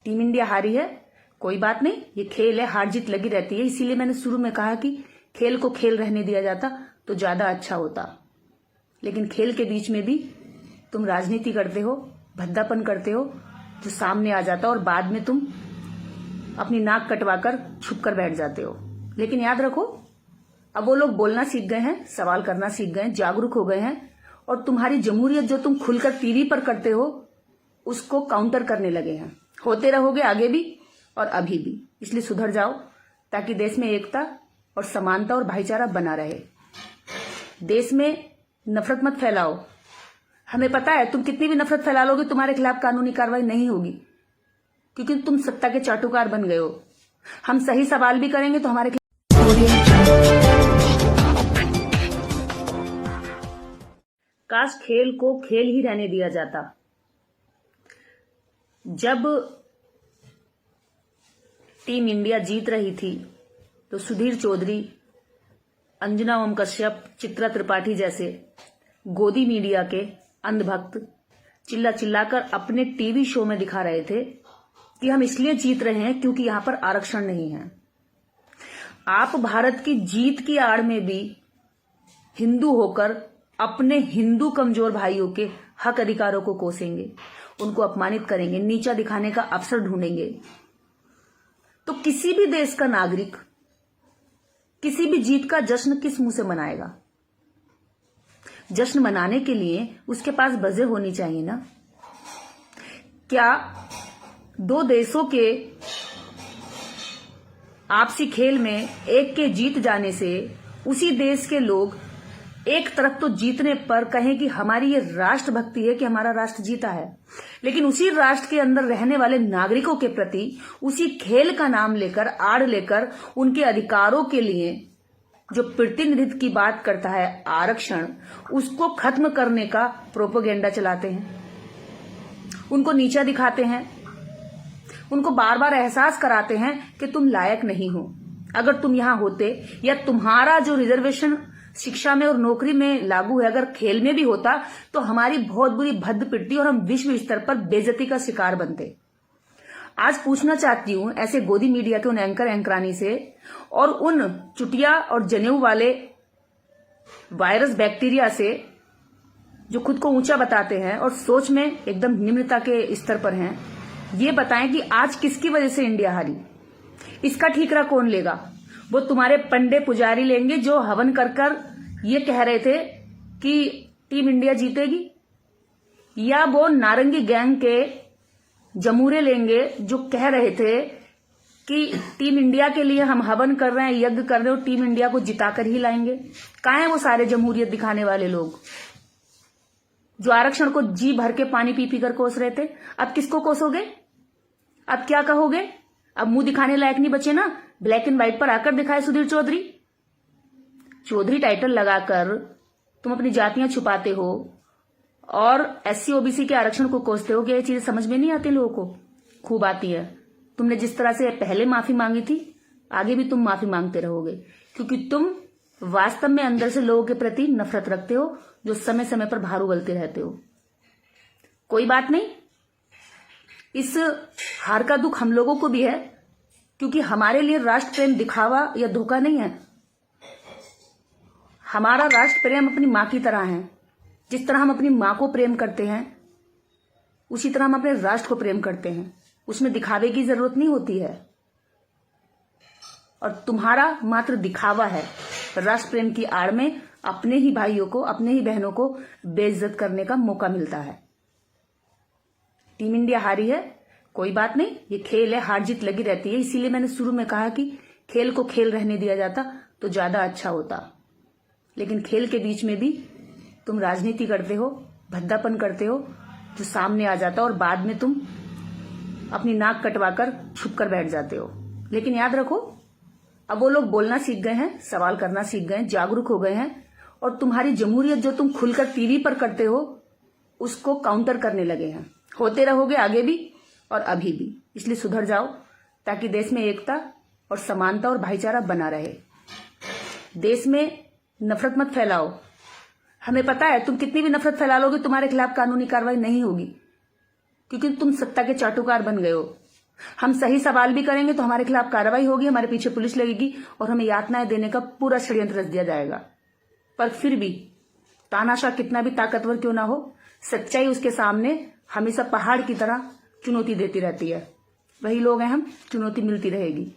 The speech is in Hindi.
टीम इंडिया हारी है, कोई बात नहीं, ये खेल है, हार जीत लगी रहती है। इसीलिए मैंने शुरू में कहा कि खेल को खेल रहने दिया जाता तो ज्यादा अच्छा होता। लेकिन खेल के बीच में भी तुम राजनीति करते हो, भद्दापन करते हो, जो सामने आ जाता और बाद में तुम अपनी नाक कटवाकर छुप कर बैठ जाते हो। लेकिन याद रखो, अब वो लोग बोलना सीख गए हैं, सवाल करना सीख गए हैं, जागरूक हो गए हैं, और तुम्हारी जमहूरियत जो तुम खुलकर टीवी पर करते हो उसको काउंटर करने लगे हैं। होते रहोगे आगे भी और अभी भी। इसलिए सुधर जाओ ताकि देश में एकता और समानता और भाईचारा बना रहे। देश में नफरत मत फैलाओ। हमें पता है तुम कितनी भी नफरत फैला लोगे तुम्हारे खिलाफ कानूनी कार्रवाई नहीं होगी, क्योंकि तुम सत्ता के चाटुकार बन गए हो। हम सही सवाल भी करेंगे तो हमारे काश खेल को खेल ही रहने दिया जाता। जब टीम इंडिया जीत रही थी तो सुधीर चौधरी, अंजना ओम कश्यप, चित्रा त्रिपाठी जैसे गोदी मीडिया के अंधभक्त चिल्ला चिल्लाकर अपने टीवी शो में दिखा रहे थे कि हम इसलिए जीत रहे हैं क्योंकि यहां पर आरक्षण नहीं है। आप भारत की जीत की आड़ में भी हिंदू होकर अपने हिंदू कमजोर भाइयों के हक अधिकारों को कोसेंगे, उनको अपमानित करेंगे, नीचा दिखाने का अवसर ढूंढेंगे। तो किसी भी देश का नागरिक किसी भी जीत का जश्न किस मुंह से मनाएगा? जश्न मनाने के लिए उसके पास वजह होनी चाहिए ना। क्या दो देशों के आपसी खेल में एक के जीत जाने से उसी देश के लोग एक तरफ तो जीतने पर कहें कि हमारी ये राष्ट्रभक्ति है कि हमारा राष्ट्र जीता है, लेकिन उसी राष्ट्र के अंदर रहने वाले नागरिकों के प्रति उसी खेल का नाम लेकर, आड़ लेकर, उनके अधिकारों के लिए जो प्रतिनिधित्व की बात करता है आरक्षण, उसको खत्म करने का प्रोपेगेंडा चलाते हैं, उनको नीचा दिखाते हैं, उनको बार बार एहसास कराते हैं कि तुम लायक नहीं हो। अगर तुम यहां होते या तुम्हारा जो रिजर्वेशन शिक्षा में और नौकरी में लागू है अगर खेल में भी होता तो हमारी बहुत बुरी भद्द पिटती और हम विश्व स्तर पर बेइज्जती का शिकार बनते। आज पूछना चाहती हूं ऐसे गोदी मीडिया के उन एंकर एंकरानी से और उन चुटिया और जनेऊ वाले वायरस बैक्टीरिया से जो खुद को ऊंचा बताते हैं और सोच में एकदम निम्रता के स्तर पर हैं, ये बताएं कि आज किसकी वजह से इंडिया हारी? इसका ठीकरा कौन लेगा? वो तुम्हारे पंडे पुजारी लेंगे जो हवन कर कर ये कह रहे थे कि टीम इंडिया जीतेगी, या वो नारंगी गैंग के जमूरे लेंगे जो कह रहे थे कि टीम इंडिया के लिए हम हवन कर रहे हैं, यज्ञ कर रहे हो, टीम इंडिया को जिताकर ही लाएंगे? कहां है वो सारे जमहूरियत दिखाने वाले लोग जो आरक्षण को जी भर के पानी पी पी कर कोस रहे थे? अब किसको कोसोगे? अब क्या कहोगे? अब मुंह दिखाने लायक नहीं बचे ना। ब्लैक एंड व्हाइट पर आकर दिखाए सुधीर चौधरी। चौधरी टाइटल लगाकर तुम अपनी जातियां छुपाते हो और एससी ओबीसी के आरक्षण को कोसते हो। क्या ये चीजें समझ में नहीं आती लोगों को? खूब आती है। तुमने जिस तरह से पहले माफी मांगी थी आगे भी तुम माफी मांगते रहोगे, क्योंकि तुम वास्तव में अंदर से लोगों के प्रति नफरत रखते हो जो समय समय पर भारू बलते रहते हो। कोई बात नहीं, इस हार का दुख हम लोगों को भी है, क्योंकि हमारे लिए राष्ट्र प्रेम दिखावा या धोखा नहीं है। हमारा राष्ट्र प्रेम अपनी मां की तरह है। जिस तरह हम अपनी मां को प्रेम करते हैं उसी तरह हम अपने राष्ट्र को प्रेम करते हैं। उसमें दिखावे की जरूरत नहीं होती है, और तुम्हारा मात्र दिखावा है। राष्ट्र प्रेम की आड़ में अपने ही भाइयों को, अपने ही बहनों को बेइज्जत करने का मौका मिलता है। टीम इंडिया हारी है, कोई बात नहीं, ये खेल है, हार जीत लगी रहती है। इसीलिए मैंने शुरू में कहा कि खेल को खेल रहने दिया जाता तो ज्यादा अच्छा होता। लेकिन खेल के बीच में भी तुम राजनीति करते हो, भद्दापन करते हो, जो सामने आ जाता और बाद में तुम अपनी नाक कटवाकर छुप कर बैठ जाते हो। लेकिन याद रखो, अब वो लोग बोलना सीख गए हैं, सवाल करना सीख गए हैं, जागरूक हो गए हैं, और तुम्हारी जमहूरियत जो तुम खुलकर टीवी पर करते हो उसको काउंटर करने लगे हैं। होते रहोगे आगे भी और अभी भी। इसलिए सुधर जाओ ताकि देश में एकता और समानता और भाईचारा बना रहे। देश में नफरत मत फैलाओ। हमें पता है तुम कितनी भी नफरत फैला लोगे तुम्हारे खिलाफ कानूनी कार्रवाई नहीं होगी, क्योंकि तुम सत्ता के चाटुकार बन गए हो। हम सही सवाल भी करेंगे तो हमारे खिलाफ कार्रवाई होगी, हमारे पीछे पुलिस लगेगी और हमें यातनाएं देने का पूरा षड्यंत्र रच दिया जाएगा। पर फिर भी तानाशाह कितना भी ताकतवर क्यों ना हो, सच्चाई उसके सामने हमेशा पहाड़ की तरह चुनौती देती रहती है। वही लोग हैं हम, चुनौती मिलती रहेगी।